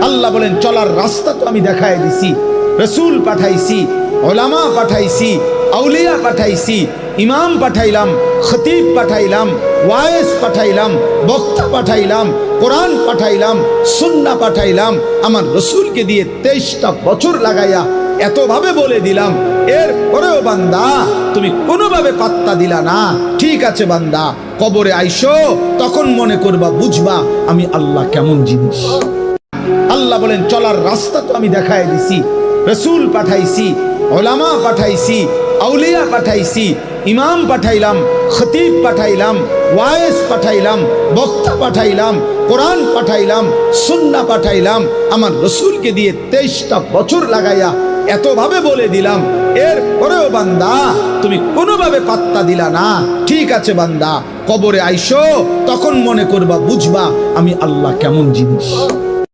আল্লাহ বলেন চলার রাস্তা তো আমি দেখায় দিছি, রসুল পাঠাইছি, ওলামা পাঠাইছি, আউলিয়া পাঠাইছি, ইমাম পাঠাইলাম, খতিব পাঠাইলাম, ওয়াইজ পাঠাইলাম, বক্তা পাঠাইলাম, কোরআন পাঠাইলাম, সুন্নাহ পাঠাইলাম। আমার রসুলকে দিয়ে 23টা বছর লাগাইয়া এতভাবে বলে দিলাম, এর পরেও বান্দা তুমি কোনোভাবে পাত্তা দিলা না। ঠিক আছে বান্দা, কবরে আইসো, তখন মনে করবা, বুঝবা আমি আল্লাহ কেমন জিনিস। আল্লাহ বলেন চলার রাস্তা তো আমি দেখায় দিছি, রসুল পাঠাইছি, ওলামা পাঠাইছি, আউলিয়া পাঠাইছি, ইমাম পাঠাইলাম, খতিব পাঠাইলাম, ওয়াইজ পাঠাইলাম, বক্তা পাঠাইলাম, কোরআন পাঠাইলাম, সুন্নাহ পাঠাইলাম। আমার রসুলকে দিয়ে 23টা বছর লাগাইয়া এতভাবে বলে দিলাম, এর পরেও বান্দা তুমি কোনোভাবে পাত্তা দিলা না। ঠিক আছে বান্দা, কবরে আইসো, তখন মনে করবা, বুঝবা আমি আল্লাহ কেমন জিনিস।